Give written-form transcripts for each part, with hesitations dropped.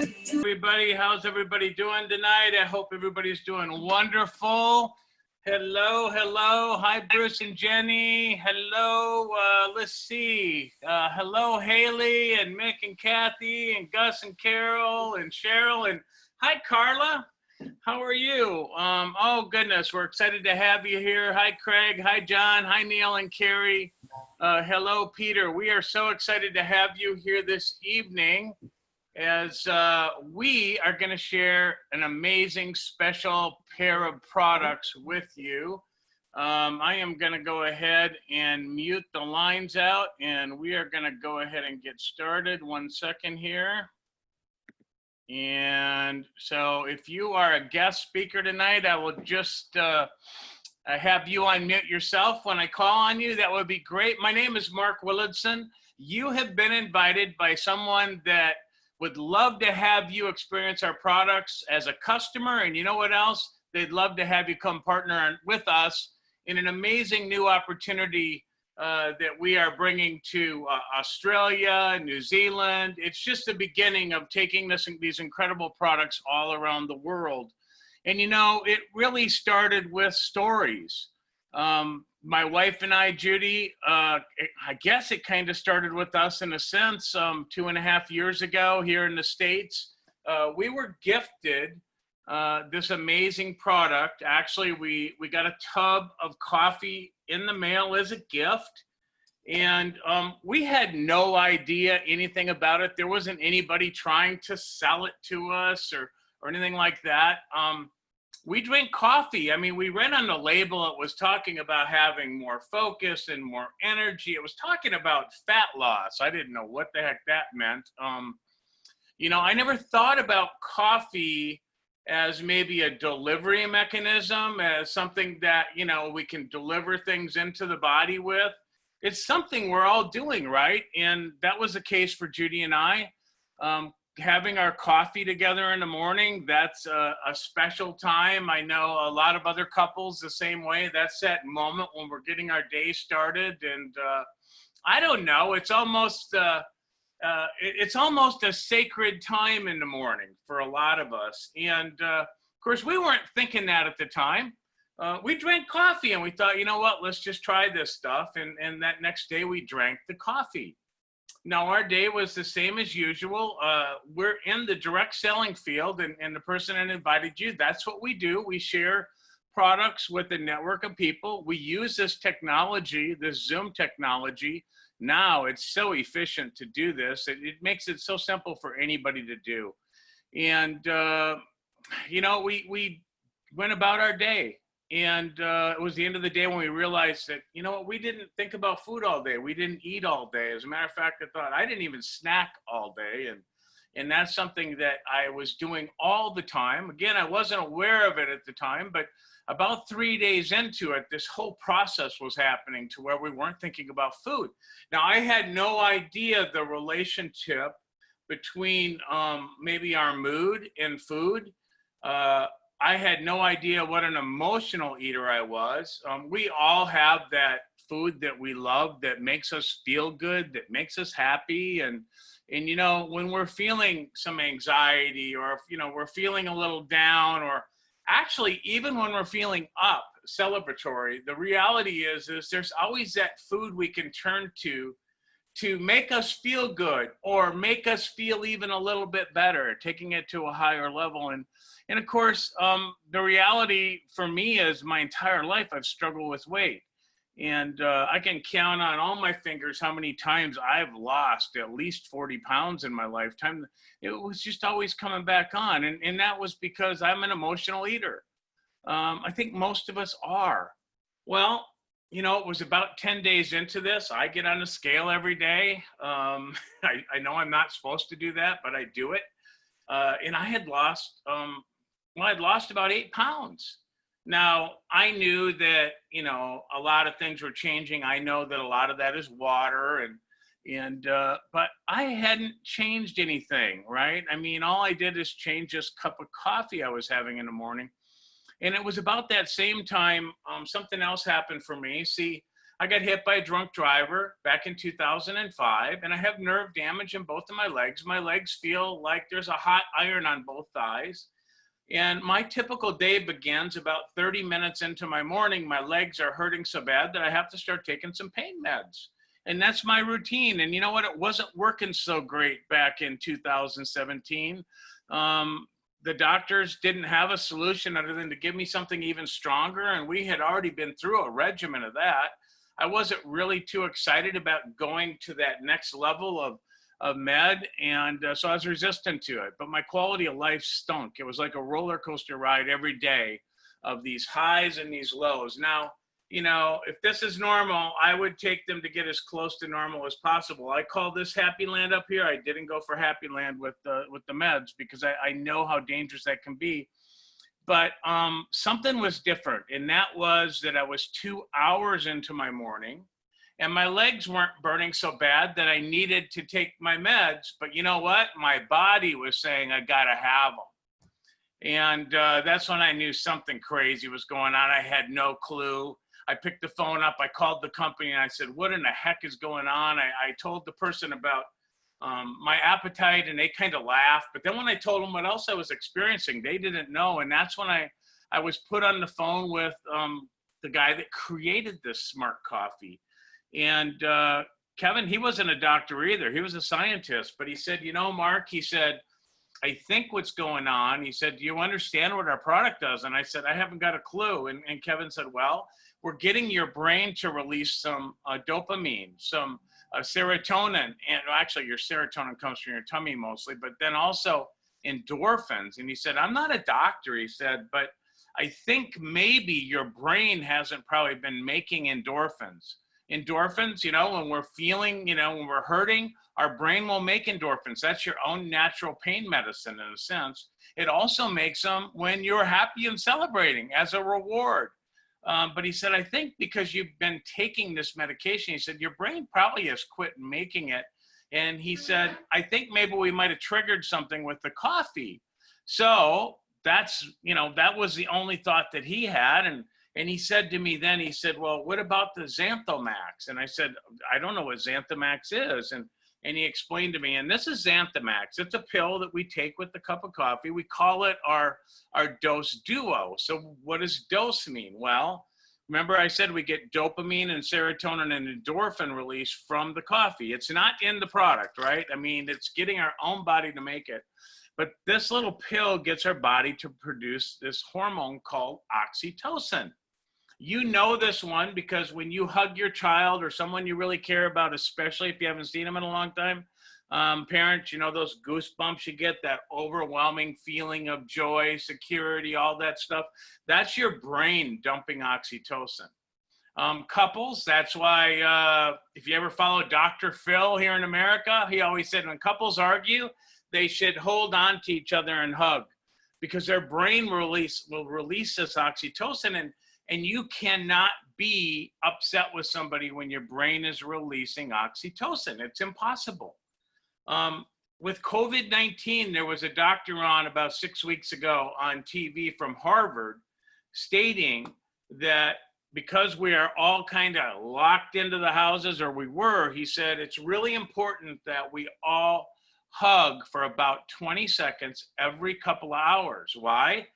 Everybody, how's everybody doing tonight? I hope everybody's doing wonderful. Hello, hello. Hi, Bruce and Jenny. Hello, let's see. Hello, Haley and Mick and Kathy and Gus and Carol and Cheryl. And hi, Carla. How are you? Oh, goodness, we're excited to have you here. Hi, Craig. Hi, John. Hi, Neil and Carrie. Hello, Peter. We are so excited to have you here this evening as we are going to share an amazing special pair of products with you. I am going to go ahead and mute the lines out, and we are going to go ahead and get started. 1 second here. And so if you are a guest speaker tonight, I will just have you unmute yourself when I call on you. That would be great. My name is Mark Willardson. You have been invited by someone that would love to have you experience our products as a customer. And you know what else? They'd love to have you come partner with us in an amazing new opportunity that we are bringing to Australia, New Zealand. It's just the beginning of taking these incredible products all around the world. And you know, it really started with stories. My wife and I, Judy, I guess it kind of started with us in a sense 2.5 years ago here in the States. We were gifted this amazing product. Actually, we got a tub of coffee in the mail as a gift. And we had no idea anything about it. There wasn't anybody trying to sell it to us or anything like that. We drink coffee. I mean, we read on the label, it was talking about having more focus and more energy. It was talking about fat loss. I didn't know what the heck that meant. You know, I never thought about coffee as maybe a delivery mechanism, as something that, you know, we can deliver things into the body with. It's something we're all doing, right? And that was the case for Judy and I. Having our coffee together in the morning, that's a special time. I know a lot of other couples the same way. That's that moment when we're getting our day started. And I don't know, it's almost a sacred time in the morning for a lot of us. And of course, we weren't thinking that at the time. We drank coffee and we thought, you know what, let's just try this stuff. And that next day we drank the coffee. Now, our day was the same as usual. We're in the direct selling field, and the person that invited you, that's what we do. We share products with a network of people. We use this technology, this Zoom technology. Now, it's so efficient to do this. It makes it so simple for anybody to do. And, you know, we went about our day. And it was the end of the day when we realized that, you know what, we didn't think about food all day. We didn't eat all day. As a matter of fact, I thought I didn't even snack all day. And that's something that I was doing all the time. Again, I wasn't aware of it at the time, but about 3 days into it, this whole process was happening to where we weren't thinking about food. Now, I had no idea the relationship between maybe our mood and food. I had no idea what an emotional eater I was. We all have that food that we love that makes us feel good, that makes us happy. And you know, when we're feeling some anxiety or, you know, we're feeling a little down, or actually even when we're feeling up, celebratory, the reality is there's always that food we can turn to make us feel good or make us feel even a little bit better, taking it to a higher level. And of course, the reality for me is my entire life I've struggled with weight. And I can count on all my fingers how many times I've lost at least 40 pounds in my lifetime. It was just always coming back on. And that was because I'm an emotional eater. I think most of us are. Well, you know, it was about 10 days into this. I get on the scale every day. I know I'm not supposed to do that, but I do it. And I had lost, I'd lost about 8 pounds. Now, I knew that, you know, a lot of things were changing. I know that a lot of that is water, but I hadn't changed anything, right? I mean, all I did is change this cup of coffee I was having in the morning. And it was about that same time, something else happened for me. See, I got hit by a drunk driver back in 2005, and I have nerve damage in both of my legs. My legs feel like there's a hot iron on both thighs. And my typical day begins about 30 minutes into my morning. My legs are hurting so bad that I have to start taking some pain meds. And that's my routine. And you know what? It wasn't working so great back in 2017. The doctors didn't have a solution other than to give me something even stronger. And we had already been through a regimen of that. I wasn't really too excited about going to that next level of med. And so I was resistant to it, but my quality of life stunk. It was like a roller coaster ride every day of these highs and these lows. Now, you know, if this is normal, I would take them to get as close to normal as possible. I call this Happy Land up here. I didn't go for Happy Land with the meds because I know how dangerous that can be. But something was different, and that was that I was 2 hours into my morning, and my legs weren't burning so bad that I needed to take my meds. But you know what? My body was saying I gotta have them. And that's when I knew something crazy was going on. I had no clue. I picked the phone up, I called the company, and I said, what in the heck is going on? I told the person about my appetite, and they kind of laughed. But then when I told them what else I was experiencing, they didn't know. And that's when I was put on the phone with the guy that created this smart coffee. And Kevin, he wasn't a doctor either. He was a scientist. But he said, you know, Mark, he said, I think what's going on, he said, do you understand what our product does? And I said, I haven't got a clue. And Kevin said, well, we're getting your brain to release some dopamine, some serotonin, and actually your serotonin comes from your tummy mostly, but then also endorphins. And he said, I'm not a doctor, he said, but I think maybe your brain hasn't probably been making endorphins. Endorphins, you know, when we're feeling, you know, when we're hurting, our brain will make endorphins. That's your own natural pain medicine in a sense. It also makes them when you're happy and celebrating as a reward. But he said, I think because you've been taking this medication, he said, your brain probably has quit making it. And he said, I think maybe we might have triggered something with the coffee. So that's, you know, that was the only thought that he had. And he said to me then, he said, well, what about the Xanthamax? And I said, I don't know what Xanthamax is. And he explained to me, and this is Xanthamax. It's a pill that we take with the cup of coffee. We call it our dose duo. So what does dose mean? Well, remember I said we get dopamine and serotonin and endorphin release from the coffee. It's not in the product, right? I mean, it's getting our own body to make it. But this little pill gets our body to produce this hormone called oxytocin. You know this one because when you hug your child or someone you really care about, especially if you haven't seen them in a long time, parents, you know, those goosebumps you get, that overwhelming feeling of joy, security, all that stuff. That's your brain dumping oxytocin. Couples, that's why if you ever follow Dr. Phil here in America, he always said when couples argue, they should hold on to each other and hug because their brain will release this oxytocin. And you cannot be upset with somebody when your brain is releasing oxytocin. It's impossible. With COVID-19, there was a doctor on about 6 weeks ago on TV from Harvard stating that because we are all kind of locked into the houses, or we were, he said, it's really important that we all hug for about 20 seconds every couple of hours. Why?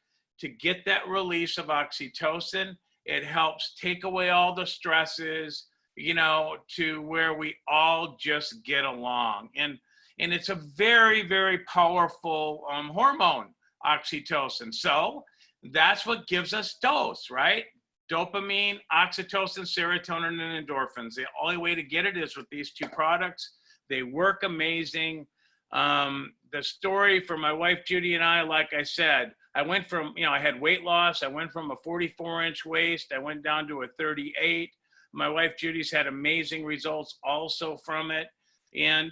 To get that release of oxytocin. It helps take away all the stresses, you know, to where we all just get along. And it's a very, very powerful hormone, oxytocin. So that's what gives us dose, right? Dopamine, oxytocin, serotonin, and endorphins. The only way to get it is with these two products. They work amazing. The story for my wife, Judy, and I, like I said, I went from, you know, I had weight loss. I went from a 44-inch waist. I went down to a 38. My wife, Judy's had amazing results also from it. And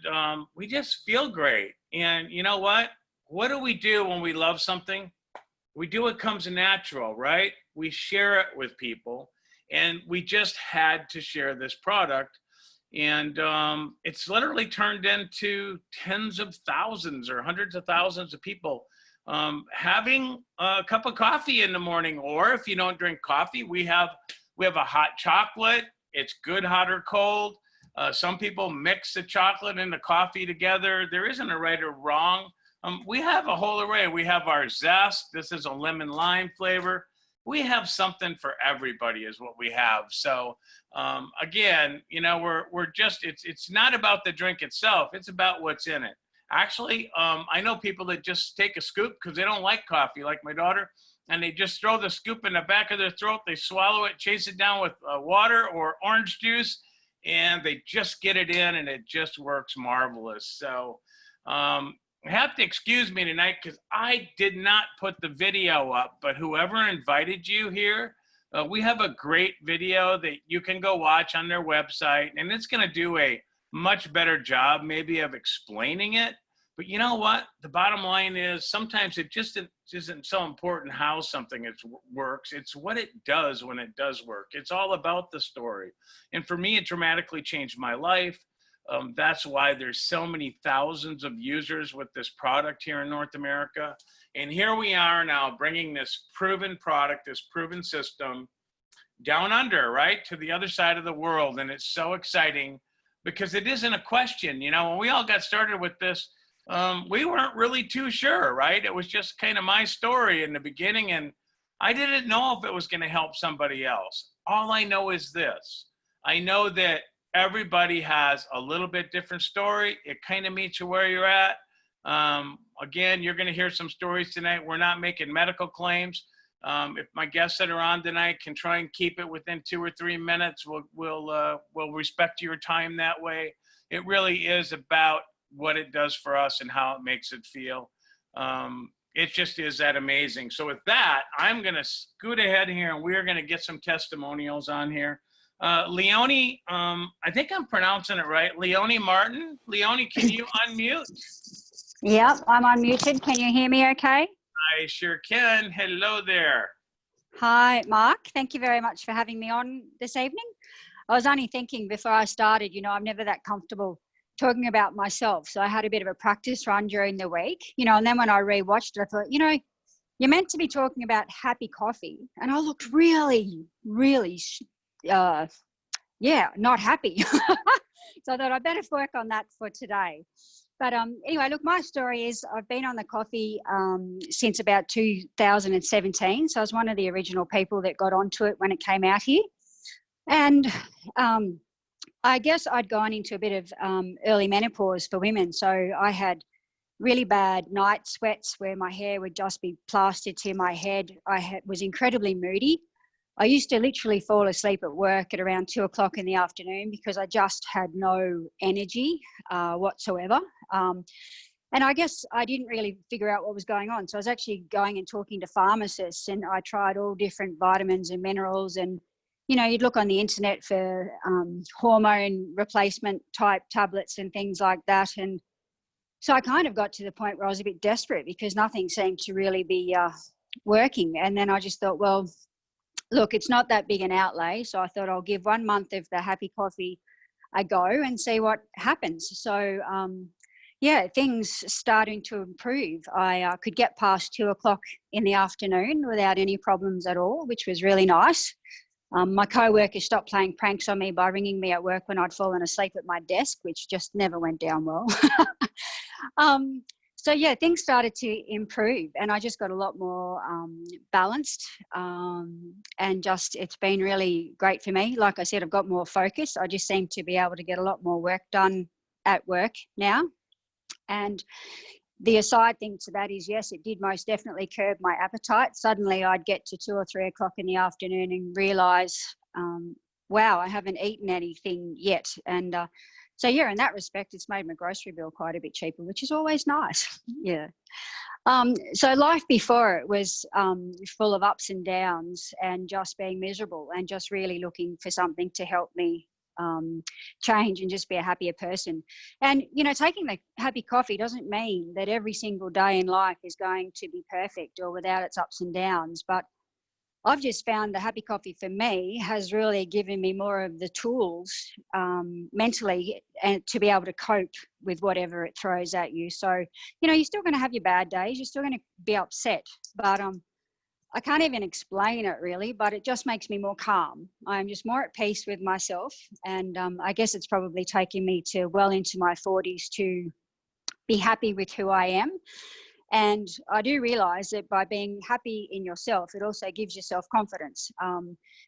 we just feel great. And you know what? What do we do when we love something? We do what comes natural, right? We share it with people. And we just had to share this product. And it's literally turned into tens of thousands or hundreds of thousands of people having a cup of coffee in the morning. Or if you don't drink coffee, we have a hot chocolate. It's good hot or cold. Some people mix the chocolate and the coffee together. There isn't a right or wrong. We have a whole array. We have our zest. This is a lemon lime flavor. We have something for everybody is what we have. So again, you know, we're just, it's not about the drink itself. It's about what's in it. Actually, I know people that just take a scoop because they don't like coffee, like my daughter, and they just throw the scoop in the back of their throat. They swallow it, chase it down with water or orange juice, and they just get it in, and it just works marvelous. So you have to excuse me tonight because I did not put the video up, but whoever invited you here, we have a great video that you can go watch on their website, and it's going to do a much better job maybe of explaining it. But you know what? The bottom line is sometimes it just isn't so important how something works. It's what it does when it does work. It's all about the story. And for me, it dramatically changed my life. That's why there's so many thousands of users with this product here in North America. And here we are now bringing this proven product, this proven system down under, right, to the other side of the world. And it's so exciting because it isn't a question. You know, when we all got started with this, we weren't really too sure, right? It was just kind of my story in the beginning, and I didn't know if it was going to help somebody else. All I know is this. I know that everybody has a little bit different story. It kind of meets you where you're at. Again, you're going to hear some stories tonight. We're not making medical claims. If my guests that are on tonight can try and keep it within 2 or 3 minutes, we'll respect your time that way. It really is about what it does for us and how it makes it feel. It just is that amazing. So with that, I'm going to scoot ahead here and we're going to get some testimonials on here. Leonie, I think I'm pronouncing it right. Leonie Martin. Leonie, can you unmute? Yep, I'm unmuted. Can you hear me okay? I sure can. Hello there. Hi, Mark. Thank you very much for having me on this evening. I was only thinking before I started, you know, I'm never that comfortable talking about myself. So I had a bit of a practice run during the week, you know, and then when I rewatched it, I thought, you know, you're meant to be talking about happy coffee. And I looked really, not happy. So I thought I'd better work on that for today. But anyway, look, my story is I've been on the coffee since about 2017. So I was one of the original people that got onto it when it came out here. And I guess I'd gone into a bit of early menopause for women. So I had really bad night sweats where my hair would just be plastered to my head. Was incredibly moody. I used to literally fall asleep at work at around 2 o'clock in the afternoon because I just had no energy whatsoever. And I guess I didn't really figure out what was going on. So I was actually going and talking to pharmacists, and I tried all different vitamins and minerals, and you know, you'd look on the internet for hormone replacement type tablets and things like that. And so I kind of got to the point where I was a bit desperate because nothing seemed to really be working. And then I just thought, well, look, it's not that big an outlay. So I thought I'll give 1 month of the happy coffee a go and see what happens. So yeah, things starting to improve. I could get past 2 o'clock in the afternoon without any problems at all, which was really nice. My co-workers stopped playing pranks on me by ringing me at work when I'd fallen asleep at my desk, which just never went down well. So yeah, things started to improve, and I just got a lot more balanced, and just it's been really great for me. Like I said, I've got more focus. I just seem to be able to get a lot more work done at work now. And the aside thing to that is, yes, it did most definitely curb my appetite. Suddenly I'd get to 2 or 3 o'clock in the afternoon and realise, wow, I haven't eaten anything yet. And so, yeah, in that respect, it's made my grocery bill quite a bit cheaper, which is always nice. Yeah. So life before it was full of ups and downs and just being miserable and just really looking for something to help me change and just be a happier person. And, you know, taking the happy coffee doesn't mean that every single day in life is going to be perfect or without its ups and downs. But I've just found the happy coffee for me has really given me more of the tools mentally and to be able to cope with whatever it throws at you. So, you know, you're still going to have your bad days. You're still going to be upset. But I can't even explain it really, but it just makes me more calm. I'm just more at peace with myself. And I guess it's probably taken me to well into my 40s to be happy with who I am. And I do realize that by being happy in yourself, it also gives you self-confidence.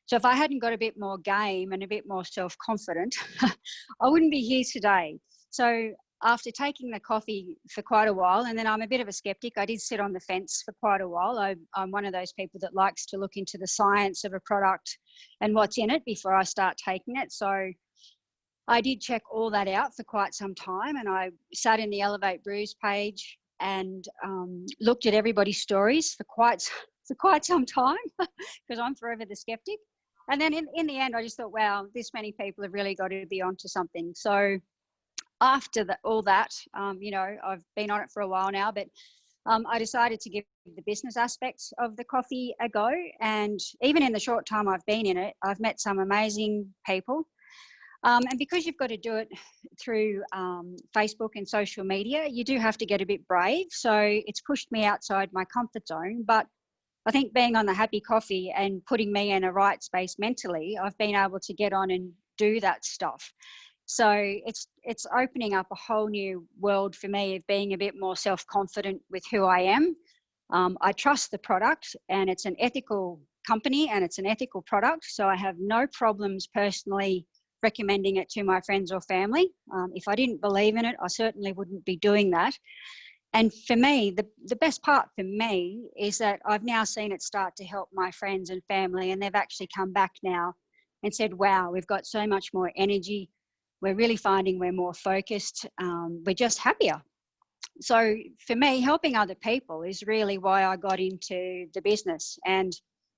So if I hadn't got a bit more game and a bit more self-confident, I wouldn't be here today. So after taking the coffee for quite a while, and then I'm a bit of a skeptic, I did sit on the fence for quite a while. I'm one of those people that likes to look into the science of a product and what's in it before I start taking it. So I did check all that out for quite some time, and I sat in the Elevate Brews page and looked at everybody's stories for quite some time because I'm forever the skeptic. And then in the end, I just thought, wow, this many people have really got to be onto something. So after all that, I've been on it for a while now, but I decided to give the business aspects of the coffee a go. And even in the short time I've been in it, I've met some amazing people. And because you've got to do it through Facebook and social media, you do have to get a bit brave. So it's pushed me outside my comfort zone. But I think being on the Happy Coffee and putting me in a right space mentally, I've been able to get on and do that stuff. So it's opening up a whole new world for me of being a bit more self-confident with who I am. I trust the product, and it's an ethical company and it's an ethical product. So I have no problems personally recommending it to my friends or family. If I didn't believe in it, I certainly wouldn't be doing that. And for me, the best part for me is that I've now seen it start to help my friends and family, and they've actually come back now and said, wow, we've got so much more energy. We're really finding we're more focused. We're just happier. So for me, helping other people is really why I got into the business, and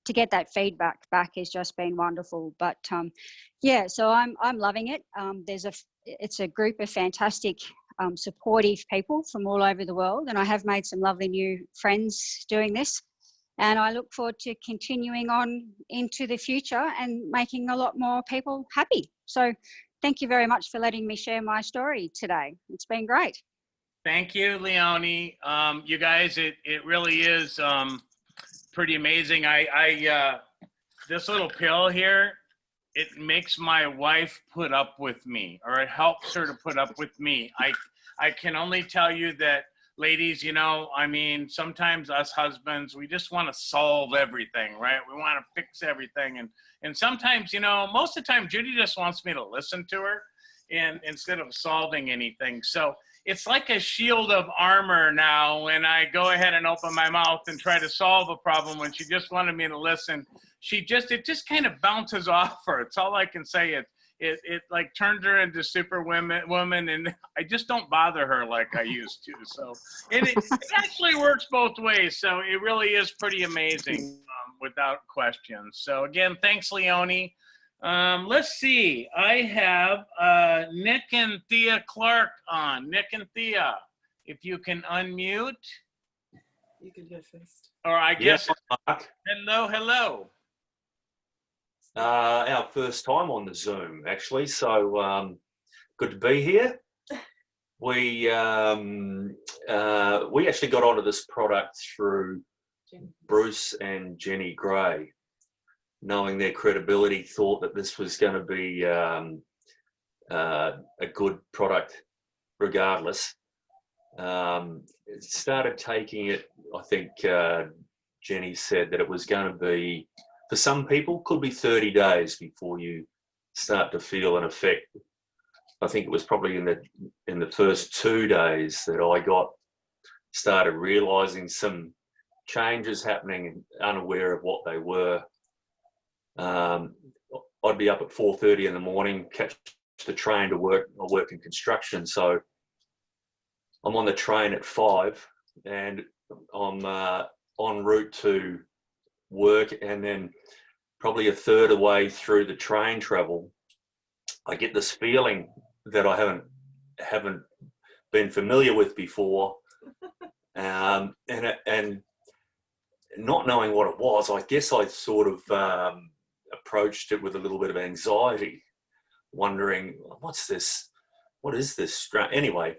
to get that feedback back has just been wonderful. But yeah, so I'm loving it. It's a group of fantastic, supportive people from all over the world, and I have made some lovely new friends doing this. And I look forward to continuing on into the future and making a lot more people happy. So thank you very much for letting me share my story today. It's been great. Thank you, Leonie. You guys, it really is pretty amazing. This little pill here, it makes my wife put up with me, or it helps her to put up with me. I can only tell you that, ladies, I mean, sometimes us husbands, we just want to solve everything, right? We want to fix everything. And sometimes, most of the time, Judy just wants me to listen to her instead of solving anything. So it's like a shield of armor now when I go ahead and open my mouth and try to solve a problem when she just wanted me to listen. It just kind of bounces off her. It's all I can say. It like turned her into woman, and I just don't bother her like I used to. So it actually works both ways. So it really is pretty amazing, without question. So again, thanks, Leonie. Let's see. I have Nick and Thea Clark on. Nick and Thea, if you can unmute. You can go first. Or I guess. Yes, Mark. Hello. Our first time on the Zoom, actually. So good to be here. We actually got onto this product through Bruce and Jenny Gray, knowing their credibility, thought that this was going to be a good product regardless. Started taking it, I think Jenny said that it was going to be, for some people, could be 30 days before you start to feel an effect. I think it was probably in the first 2 days that started realising some changes happening, unaware of what they were. I'd be up at 4:30 in the morning, catch the train to work. I work in construction, so I'm on the train at 5, and I'm en route to work, and then probably a third of the way through the train travel, I get this feeling that I haven't been familiar with before, and not knowing what it was, I guess I sort of approached it with a little bit of anxiety, wondering, what's this? What is this? Anyway,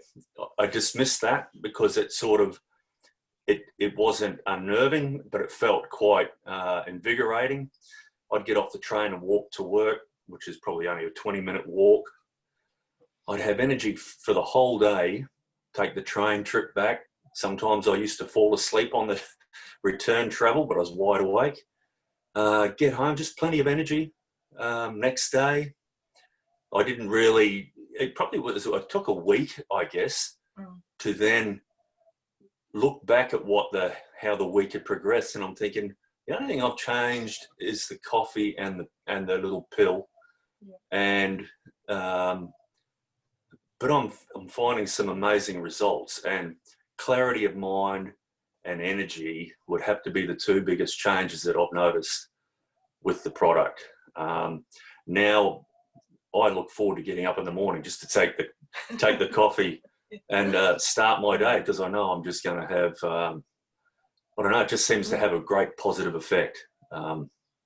I dismissed that because it it wasn't unnerving, but it felt quite invigorating. I'd get off the train and walk to work, which is probably only a 20-minute walk. I'd have energy for the whole day, take the train trip back. Sometimes I used to fall asleep on the return travel, but I was wide awake. Get home, just plenty of energy. Next day, I didn't really, it took a week, I guess, to then look back at how the week had progressed. And I'm thinking, the only thing I've changed is the coffee and the little pill. And, but I'm finding some amazing results, and clarity of mind and energy would have to be the two biggest changes that I've noticed with the product. Now I look forward to getting up in the morning just to take the coffee and start my day, because I know I'm just going to have, I don't know, it just seems to have a great positive effect.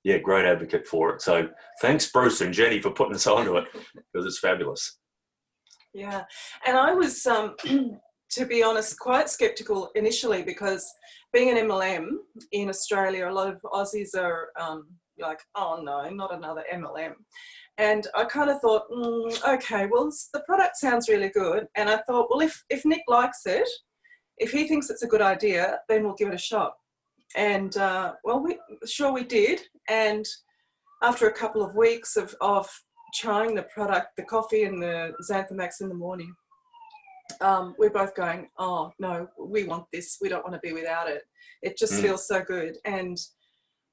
Yeah, great advocate for it. So thanks, Bruce and Jenny, for putting us onto it, because it's fabulous. Yeah, and I was, to be honest, quite skeptical initially, because being an MLM in Australia, a lot of Aussies are like, oh no, not another MLM. And I kind of thought, okay, well, the product sounds really good. And I thought, well, if Nick likes it, if he thinks it's a good idea, then we'll give it a shot. And well, we did. And after a couple of weeks of trying the product, the coffee and the Xanthamax in the morning, we're both going, oh no, we want this. We don't want to be without it. It just feels so good. And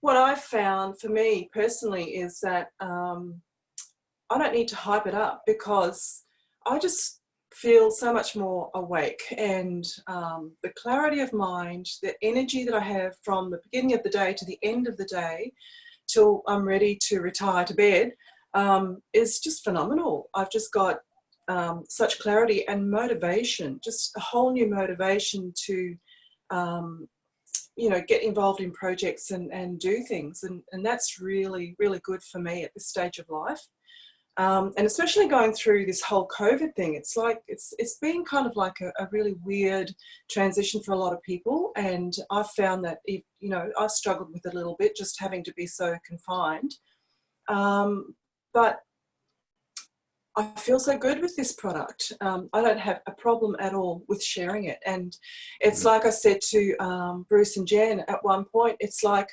what I found for me personally is that I don't need to hype it up, because I just feel so much more awake, and the clarity of mind, the energy that I have from the beginning of the day to the end of the day till I'm ready to retire to bed is just phenomenal. I've just got such clarity and motivation, just a whole new motivation to get involved in projects and do things, and that's really, really good for me at this stage of life. And especially going through this whole COVID thing, it's like it's been kind of like a really weird transition for a lot of people, and I've found that I've struggled with it a little bit, just having to be so confined, but I feel so good with this product. I don't have a problem at all with sharing it, and it's like I said to Bruce and Jen at one point, it's like,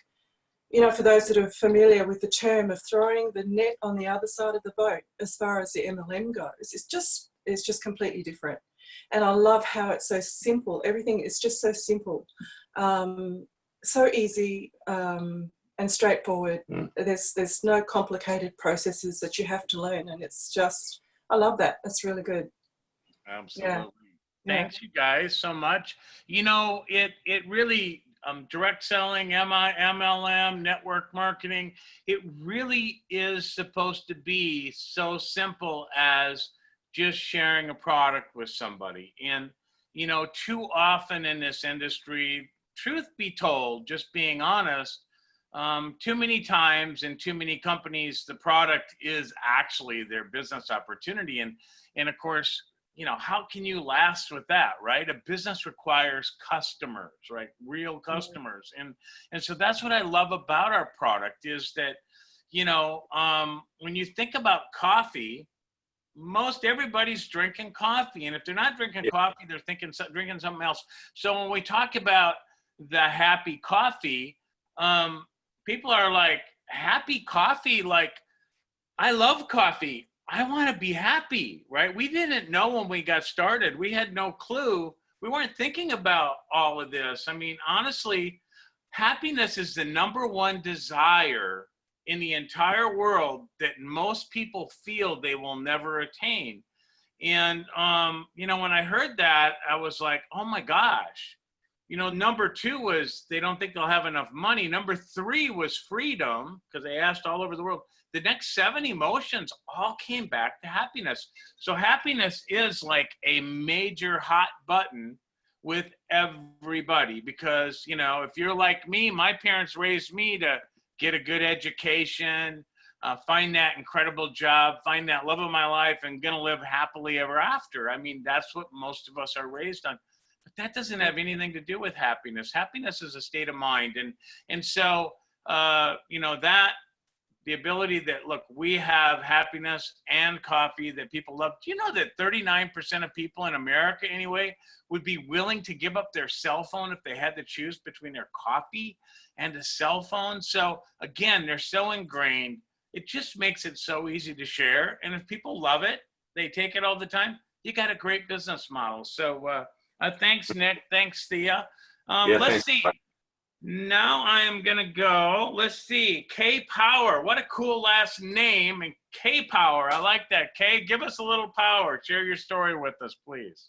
for those that are familiar with the term of throwing the net on the other side of the boat, as far as the MLM goes, it's just completely different. And I love how it's so simple. Everything is just so simple, so easy and straightforward. There's no complicated processes that you have to learn, and it's just, I love that. That's really good. Absolutely. Yeah. Thanks, you guys, so much. It really, direct selling, MLM, network marketing, it really is supposed to be so simple as just sharing a product with somebody. And, too often in this industry, truth be told, just being honest, too many times in too many companies, the product is actually their business opportunity. And of course, how can you last with that, right? A business requires customers, right? Real customers. And so that's what I love about our product is that, when you think about coffee, most everybody's drinking coffee. And if they're not drinking coffee, they're drinking something else. So when we talk about the happy coffee, people are like, happy coffee, like, I love coffee. I want to be happy, right? We didn't know when we got started. We had no clue. We weren't thinking about all of this. I mean, honestly, happiness is the number one desire in the entire world that most people feel they will never attain. And, when I heard that, I was like, oh my gosh. Number two was they don't think they'll have enough money. Number three was freedom, because they asked all over the world. The next 7 emotions all came back to happiness. So happiness is like a major hot button with everybody, because, if you're like me, my parents raised me to get a good education, find that incredible job, find that love of my life, and gonna live happily ever after. I mean, that's what most of us are raised on. but that doesn't have anything to do with happiness. Happiness is a state of mind. And so, you know, that the ability that, look, we have happiness and coffee that people love. Do you know that 39% of people in America anyway would be willing to give up their cell phone if they had to choose between their coffee and a cell phone? So again, they're so ingrained. It just makes it so easy to share. And if people love it, they take it all the time, you got a great business model. So thanks, Nick. Thanks, Thea. Let's see. Now I am going to go, let's see, K Power. What a cool last name. And K Power, I like that. K, give us a little power. Share your story with us, please.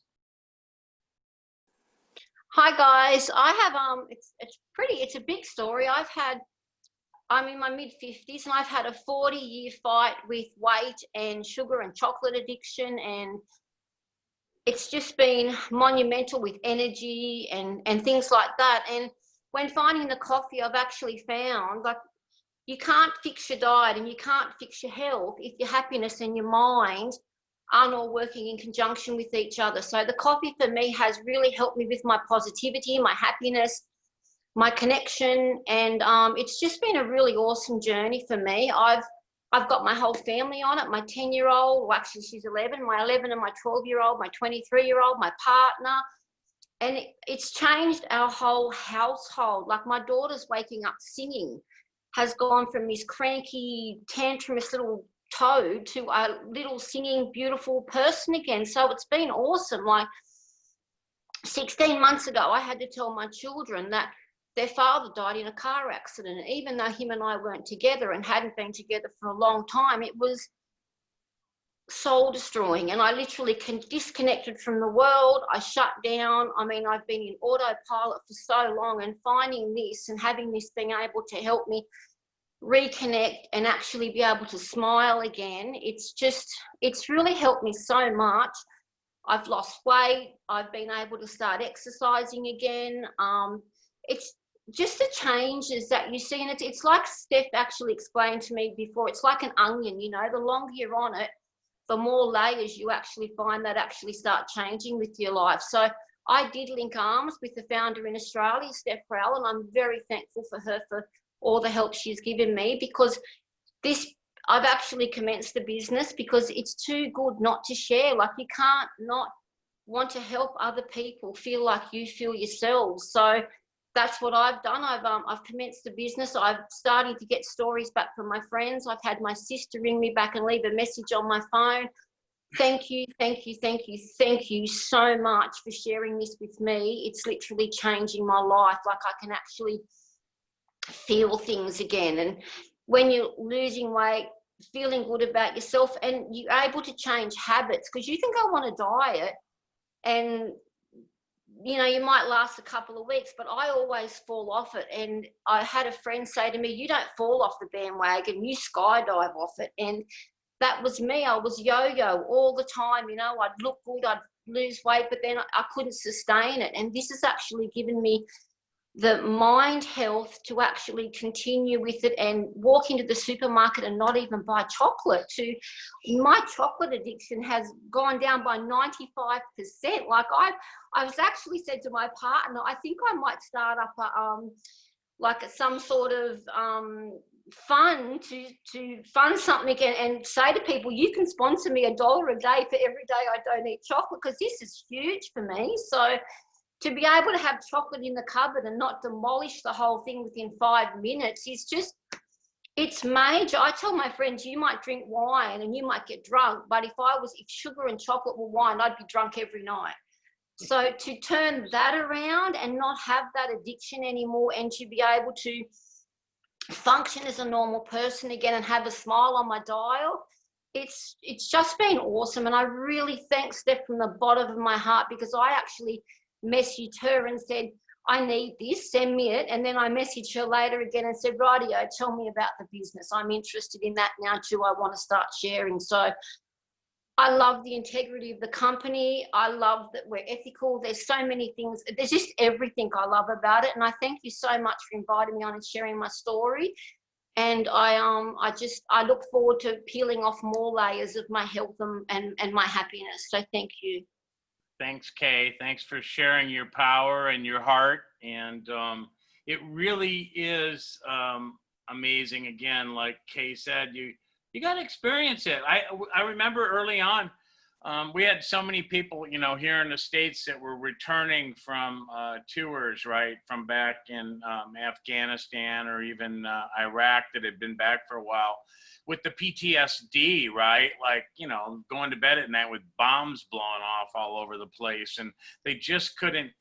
Hi guys, I have it's a big story. I'm in my mid-50s and I've had a 40-year fight with weight and sugar and chocolate addiction, and it's just been monumental with energy and things like that. And when finding the coffee, I've actually found, like, you can't fix your diet and you can't fix your health if your happiness and your mind aren't all working in conjunction with each other. So the coffee for me has really helped me with my positivity, my happiness, my connection, and it's just been a really awesome journey for me. I've got my whole family on it, my 10-year-old, well, actually she's 11, my 11 and my 12-year-old, my 23-year-old, my partner. And it's changed our whole household. Like, my daughter's waking up singing, has gone from this cranky, tantrumous little toad to a little singing, beautiful person again. So it's been awesome. Like, 16 months ago, I had to tell my children that their father died in a car accident. And even though him and I weren't together and hadn't been together for a long time, it was soul destroying, and I literally disconnected from the world. I shut down. I mean, I've been in autopilot for so long, and finding this and having this being able to help me reconnect and actually be able to smile again, it's really helped me so much. I've lost weight. I've been able to start exercising again. It's just the changes that you see, and it's like Steph actually explained to me before, it's like an onion, you know, the longer you're on it, the more layers you actually find that actually start changing with your life. So I did link arms with the founder in Australia, Steph Crowell, and I'm very thankful for her for all the help she's given me, because I've actually commenced the business because it's too good not to share. Like, you can't not want to help other people feel like you feel yourselves. So that's what I've done. I've commenced the business. I've started to get stories back from my friends. I've had my sister ring me back and leave a message on my phone. Thank you, thank you, thank you, thank you so much for sharing this with me. It's literally changing my life. Like, I can actually feel things again. And when you're losing weight, feeling good about yourself, and you're able to change habits, because you can go on a diet and, you know, you might last a couple of weeks, but I always fall off it. And I had a friend say to me, you don't fall off the bandwagon, you skydive off it. And that was me. I was yo-yo all the time. You know, I'd look good, I'd lose weight, but then I couldn't sustain it. And this has actually given me the mind health to actually continue with it and walk into the supermarket and not even buy chocolate. My chocolate addiction has gone down by 95%. Like, I was actually said to my partner, I think I might start up some sort of fund to fund something and say to people, you can sponsor me $1 a day for every day I don't eat chocolate, because this is huge for me. So to be able to have chocolate in the cupboard and not demolish the whole thing within 5 minutes is just, it's major. I tell my friends, you might drink wine and you might get drunk, but if sugar and chocolate were wine, I'd be drunk every night. So to turn that around and not have that addiction anymore, and to be able to function as a normal person again and have a smile on my dial, it's just been awesome. And I really thank Steph from the bottom of my heart, because I actually messaged her and said, I need this, send me it. And then I messaged her later again and said, rightio, tell me about the business. I'm interested in that now too. I want to start sharing. So I love the integrity of the company. I love that we're ethical. There's so many things. There's just everything I love about it. And I thank you so much for inviting me on and sharing my story. And I look forward to peeling off more layers of my health and my happiness. So thank you. Thanks, Kay. Thanks for sharing your power and your heart. And it really is amazing. Again, like Kay said, you got to experience it. I remember early on, we had so many people, you know, here in the States that were returning from tours, right, from back in Afghanistan or even Iraq that had been back for a while with the PTSD, right? Like, you know, going to bed at night with bombs blowing off all over the place, and they just couldn't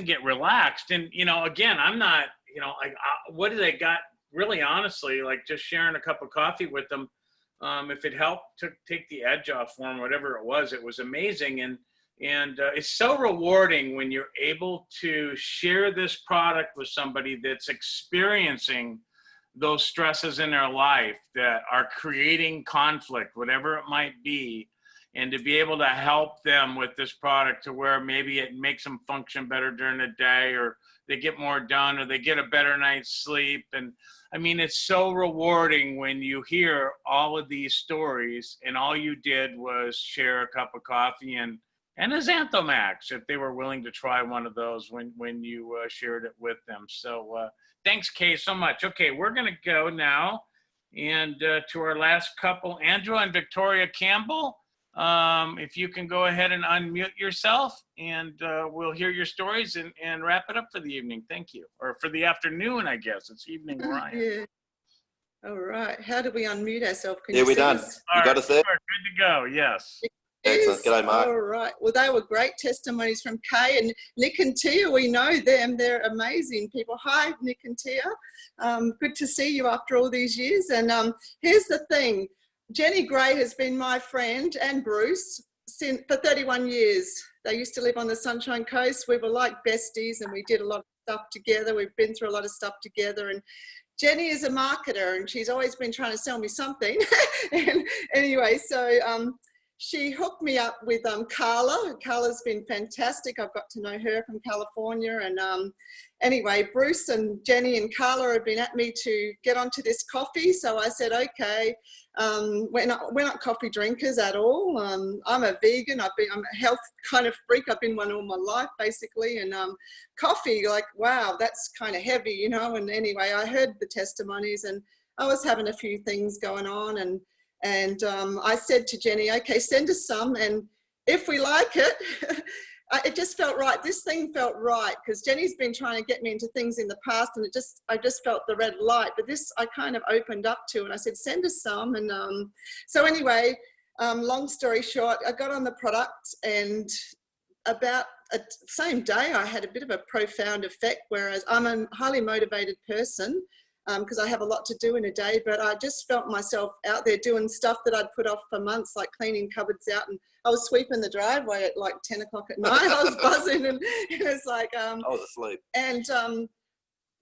get relaxed. And, you know, again, I'm not, you know, like, what did they got, really honestly, like just sharing a cup of coffee with them, if it helped to take the edge off for them, whatever it was amazing. And it's so rewarding when you're able to share this product with somebody that's experiencing those stresses in their life that are creating conflict, whatever it might be, and to be able to help them with this product to where maybe it makes them function better during the day, or they get more done, or they get a better night's sleep. And I mean, it's so rewarding when you hear all of these stories and all you did was share a cup of coffee and a Xanthomax, if they were willing to try one of those when you shared it with them. So thanks, Kay, so much. Okay, we're going to go now and to our last couple, Andrew and Victoria Campbell. If you can go ahead and unmute yourself, and we'll hear your stories and wrap it up for the evening. Thank you. Or for the afternoon, I guess. It's evening where I am. Yeah. All right. How do we unmute ourselves? Can Yeah, you we're see done. us? You got us there? Sure, good to go, yes. Excellent. G'day, Mark. All right. Well, they were great testimonies from Kay and Nick and Tia. We know them. They're amazing people. Hi, Nick and Tia. Good to see you after all these years. And here's the thing. Jenny Gray has been my friend, and Bruce for 31 years. They used to live on the Sunshine Coast. We were like besties, and we did a lot of stuff together. We've been through a lot of stuff together. And Jenny is a marketer, and she's always been trying to sell me something. And anyway, so she hooked me up with Carla. Carla's been fantastic. I've got to know her from California. And anyway, Bruce and Jenny and Carla have been at me to get onto this coffee. So I said, okay, we're not coffee drinkers at all. I'm a vegan. I'm a health kind of freak. I've been one all my life, basically. And coffee, like, wow, that's kind of heavy, you know. And anyway, I heard the testimonies, and I was having a few things going on. And I said to Jenny, okay, send us some, and if we like it, it just felt right. This thing felt right, because Jenny's been trying to get me into things in the past, and I just felt the red light, but this I kind of opened up to, and I said, send us some. And so anyway, long story short, I got on the product, and about the same day I had a bit of a profound effect, whereas I'm a highly motivated person, because I have a lot to do in a day, but I just felt myself out there doing stuff that I'd put off for months, like cleaning cupboards out, and I was sweeping the driveway at like 10 o'clock at night. I was buzzing, and it was like, I was asleep. and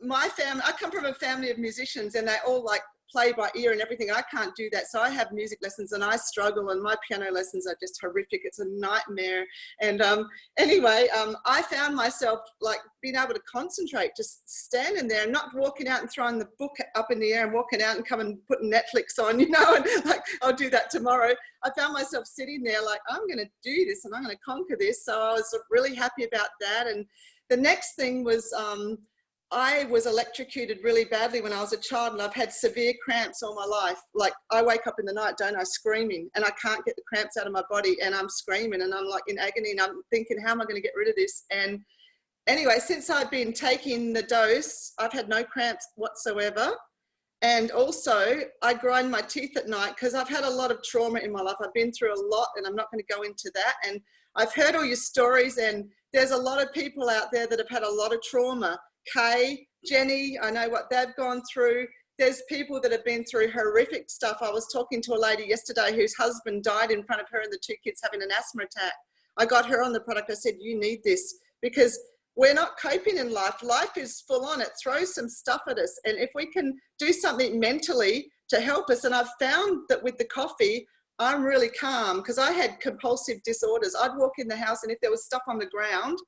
my family, I come from a family of musicians, and they all like play by ear and everything. I can't do that. So I have music lessons, and I struggle, and my piano lessons are just horrific. It's a nightmare. And anyway, I found myself like being able to concentrate, just standing there and not walking out and throwing the book up in the air and walking out and coming and putting Netflix on, you know, and like, I'll do that tomorrow. I found myself sitting there like, I'm going to do this, and I'm going to conquer this. So I was really happy about that. And the next thing was, I was electrocuted really badly when I was a child, and I've had severe cramps all my life. Like, I wake up in the night, don't I, screaming, and I can't get the cramps out of my body, and I'm screaming, and I'm like in agony, and I'm thinking, how am I going to get rid of this? And anyway, since I've been taking the dose, I've had no cramps whatsoever. And also, I grind my teeth at night because I've had a lot of trauma in my life. I've been through a lot, and I'm not going to go into that. And I've heard all your stories, and there's a lot of people out there that have had a lot of trauma. Kay, Jenny, I know what they've gone through. There's people that have been through horrific stuff. I was talking to a lady yesterday whose husband died in front of her and the 2 kids having an asthma attack. I got her on the product. I said, you need this, because we're not coping in life. Life is full on. It throws some stuff at us. And if we can do something mentally to help us, and I've found that with the coffee, I'm really calm, because I had compulsive disorders. I'd walk in the house, and if there was stuff on the ground,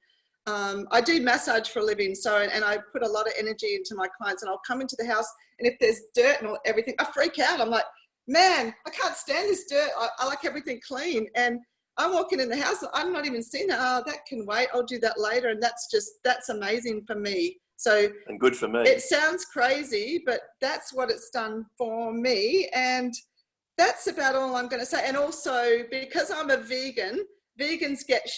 I do massage for a living, so, and I put a lot of energy into my clients, and I'll come into the house, and if there's dirt and everything, I freak out. I'm like, man, I can't stand this dirt. I like everything clean. And I'm walking in the house, I'm not even seeing that. Oh, that can wait. I'll do that later. And that's amazing for me. So And good for me. it sounds crazy, but that's what it's done for me. And that's about all I'm going to say. And also, because I'm a vegan, vegans get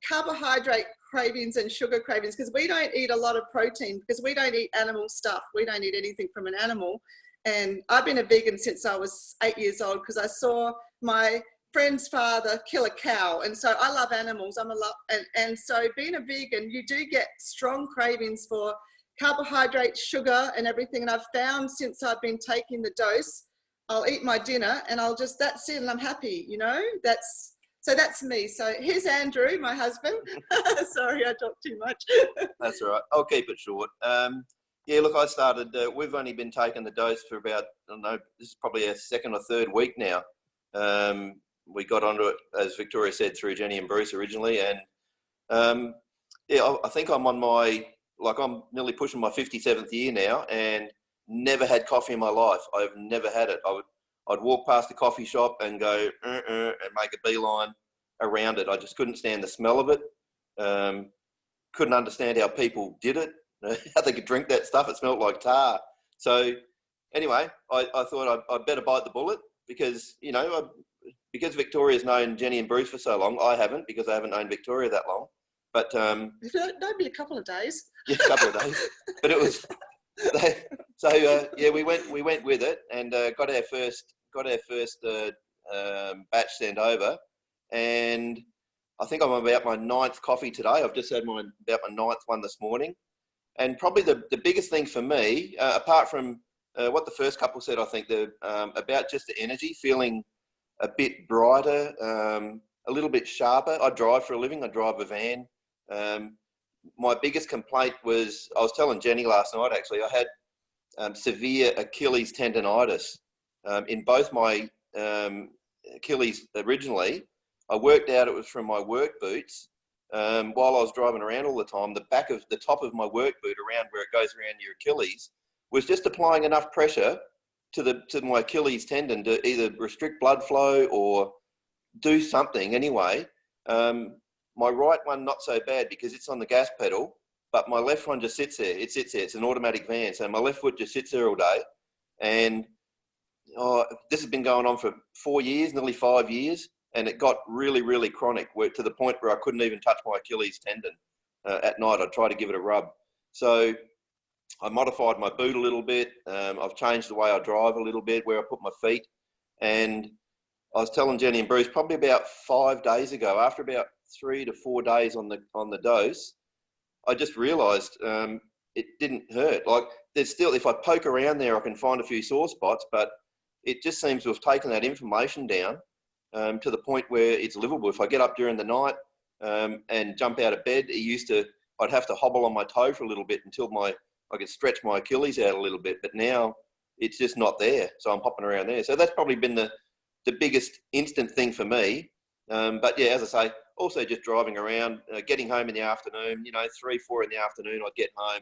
carbohydrate cravings and sugar cravings because we don't eat a lot of protein, because we don't eat animal stuff. We don't eat anything from an animal. And I've been a vegan since I was 8 years old because I saw my friend's father kill a cow. And so I love animals. And so being a vegan, you do get strong cravings for carbohydrates, sugar and everything. And I've found since I've been taking the dose, I'll eat my dinner and that's it, and I'm happy, you know. So that's me. So here's Andrew, my husband. Sorry, I talk too much. That's all right. I'll keep it short. Yeah, look, I started, we've only been taking the dose for about, I don't know, this is probably our second or third week now. We got onto it, as Victoria said, through Jenny and Bruce originally. And yeah, I think I'm on I'm nearly pushing my 57th year now and never had coffee in my life. I've never had it. I'd walk past the coffee shop and go, and make a beeline around it. I just couldn't stand the smell of it. Couldn't understand how people did it, how they could drink that stuff. It smelled like tar. So anyway, I thought I'd better bite the bullet because, you know, because Victoria's known Jenny and Bruce for so long. I haven't, because I haven't known Victoria that long. But Maybe a couple of days. yeah, a couple of days. But it was yeah, we went with it and got our first batch sent over, and I think I'm about my 9th coffee today. I've just had about my 9th one this morning, and probably the biggest thing for me, apart from what the first couple said, I think about just the energy, feeling a bit brighter, a little bit sharper. I drive for a living. I drive a van. My biggest complaint was, I was telling Jenny last night actually, I had severe Achilles tendonitis in both my Achilles originally. I worked out it was from my work boots. While I was driving around all the time, the top of my work boot, around where it goes around your Achilles, was just applying enough pressure to my Achilles tendon to either restrict blood flow or do something anyway. My right one, not so bad because it's on the gas pedal, but my left one just sits there. It sits there. It's an automatic van. So my left foot just sits there all day. And this has been going on for 4 years, nearly 5 years. And it got really, really chronic to the point where I couldn't even touch my Achilles tendon at night. I'd try to give it a rub. So I modified my boot a little bit. I've changed the way I drive a little bit, where I put my feet. And I was telling Jenny and Bruce probably about 5 days ago, after about 3 to 4 days on the dose, I just realised it didn't hurt. Like, there's still, if I poke around there, I can find a few sore spots, but it just seems to have taken that inflammation down to the point where it's livable. If I get up during the night and jump out of bed, I'd have to hobble on my toe for a little bit until I could stretch my Achilles out a little bit. But now it's just not there, so I'm hopping around there. So that's probably been the biggest instant thing for me. But yeah, as I say, also just driving around, getting home in the afternoon, 3, 4 in the afternoon, I'd get home,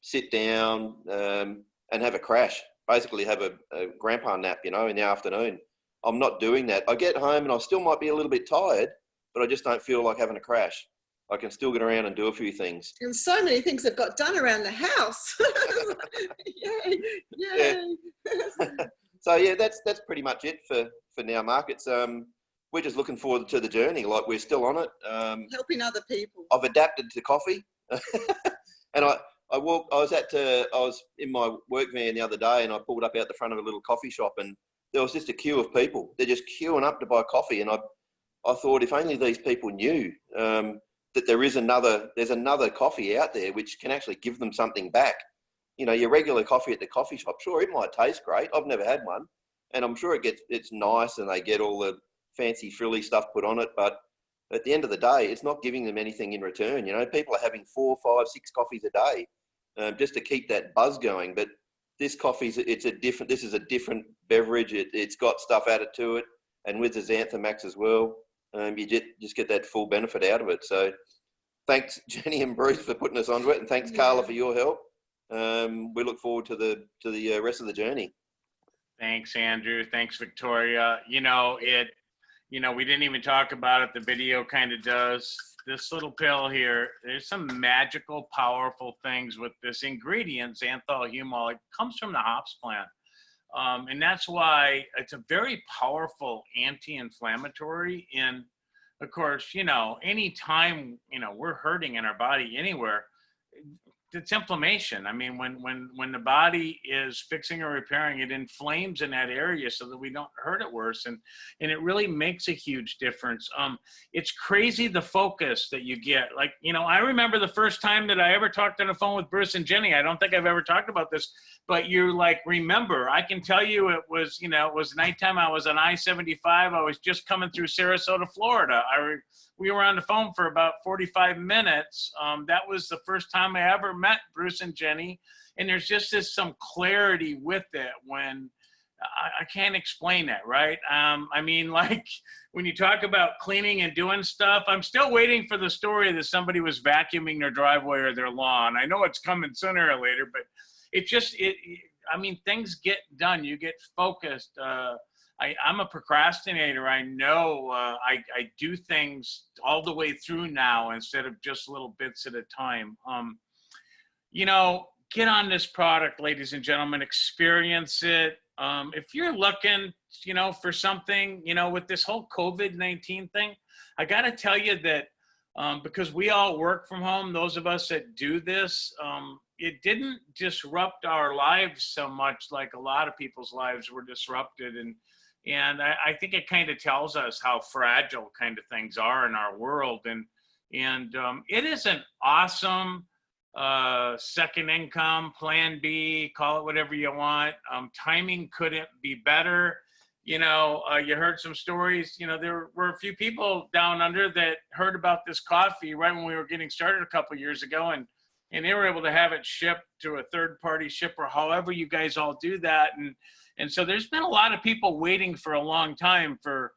sit down and have a crash, basically have a grandpa nap, in the afternoon. I'm not doing that. I get home and I still might be a little bit tired, but I just don't feel like having a crash. I can still get around and do a few things. And so many things have got done around the house. Yay, yay. Yeah. So yeah, that's pretty much it for now, Mark. It's we're just looking forward to the journey. Like, we're still on it. Helping other people. I've adapted to coffee, and I was in my work van the other day, and I pulled up out the front of a little coffee shop, and there was just a queue of people. They're just queuing up to buy coffee, and I thought, if only these people knew that there's another coffee out there which can actually give them something back. Your regular coffee at the coffee shop, sure, it might taste great. I've never had one, and I'm sure it's nice, and they get all the fancy frilly stuff put on it, but at the end of the day, it's not giving them anything in return. People are having 4, 5, 6 coffees a day just to keep that buzz going. But this this is a different beverage. It's got stuff added to it, and with the Xanthamax as well, you just get that full benefit out of it. So thanks, Jenny and Bruce, for putting us onto it, and thanks, Carla, for your help. We look forward to the rest of the journey. Thanks, Andrew. Thanks, Victoria. you know, we didn't even talk about it. The video kind of does. This little pill here, there's some magical, powerful things with this ingredient, xanthol humol. It comes from the hops plant. And that's why it's a very powerful anti-inflammatory. And of course, you know, anytime, you know, we're hurting in our body anywhere, it's inflammation. I mean, when the body is fixing or repairing, it inflames in that area so that we don't hurt it worse. And it really makes a huge difference. It's crazy the focus that you get. Like, you know, I remember the first time that I ever talked on the phone with Bruce and Jenny. I don't think I've ever talked about this, but you like, remember, I can tell you it was, you know, it was nighttime. I was on I-75. I was just coming through Sarasota, Florida. We were on the phone for about 45 minutes. That was the first time I ever met Bruce and Jenny. And there's just some clarity with it when I can't explain that, right? I mean, like when you talk about cleaning and doing stuff, I'm still waiting for the story that somebody was vacuuming their driveway or their lawn. I know it's coming sooner or later, but I mean, things get done. You get focused. I'm a procrastinator. I know I do things all the way through now instead of just little bits at a time. You know, get on this product, ladies and gentlemen, experience it. If you're looking, you know, for something, you know, with this whole COVID-19 thing, I got to tell you that because we all work from home, those of us that do this, it didn't disrupt our lives so much like a lot of people's lives were disrupted. And I think it kind of tells us how fragile kind of things are in our world. And it is an awesome second income, plan B, call it whatever you want. Timing couldn't be better. You know, you heard some stories, you know, there were a few people down under that heard about this coffee right when we were getting started a couple of years ago, and they were able to have it shipped to a third-party shipper, however you guys all do that. And so there's been a lot of people waiting for a long time for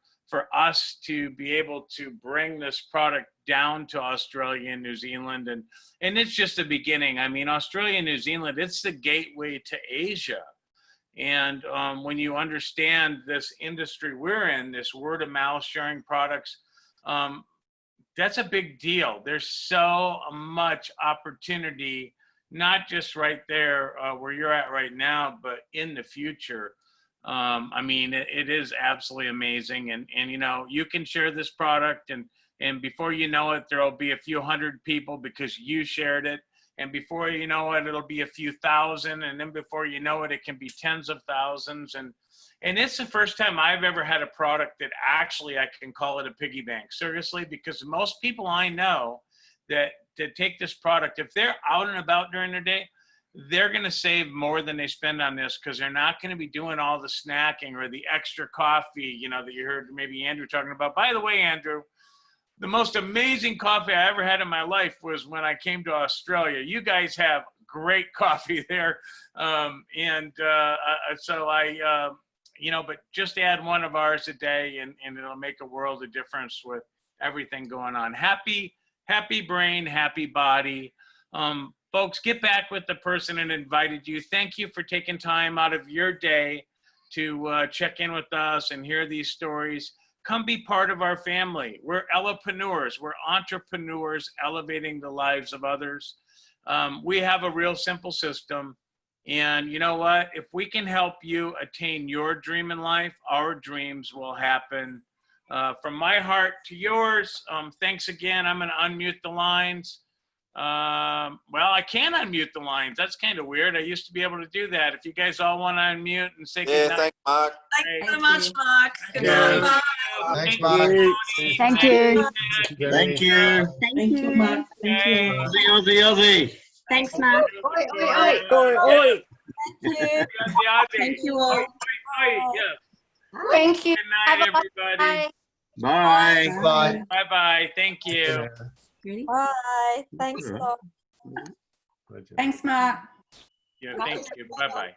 us to be able to bring this product down to Australia and New Zealand. And it's just the beginning. I mean, Australia and New Zealand, it's the gateway to Asia. And when you understand this industry we're in, this word of mouth sharing products, that's a big deal. There's so much opportunity, not just right there where you're at right now, but in the future. I mean, it is absolutely amazing. And you know, you can share this product and before you know it, there'll be a few hundred people because you shared it. And before you know it, it'll be a few thousand. And then before you know it, it can be tens of thousands. And it's the first time I've ever had a product that actually I can call it a piggy bank, seriously, because most people I know that take this product, if they're out and about during their day, they're going to save more than they spend on this because they're not going to be doing all the snacking or the extra coffee, you know, that you heard maybe Andrew talking about. By the way, Andrew, the most amazing coffee I ever had in my life was when I came to Australia. You guys have great coffee there. So I, you know, but just add one of ours a day and it'll make a world of difference with everything going on. Happy brain, happy body. Folks, get back with the person that invited you. Thank you for taking time out of your day to check in with us and hear these stories. Come be part of our family. We're elopreneurs. We're entrepreneurs elevating the lives of others. We have a real simple system. And you know what? If we can help you attain your dream in life, our dreams will happen. From my heart to yours, thanks again. I'm going to unmute the lines. Well, I can't unmute the lines. That's kind of weird. I used to be able to do that. If you guys all want to unmute and say good night. Thanks, Mark. Thanks so much, Mark. Good Yeah. night, Mark. Thanks, Mark. Thank you. Thank you. Thank you, Mark. Thank you. Aussie, Aussie. Thanks, Mark. Oi, oi, oi, oi. Thank you all. Yes. Thank you. Good night, everybody. Bye. Bye. Bye-bye. Thank you. Ready? Bye. Thanks a lot. Thanks, Mark. Yeah, thank you. Bye-bye.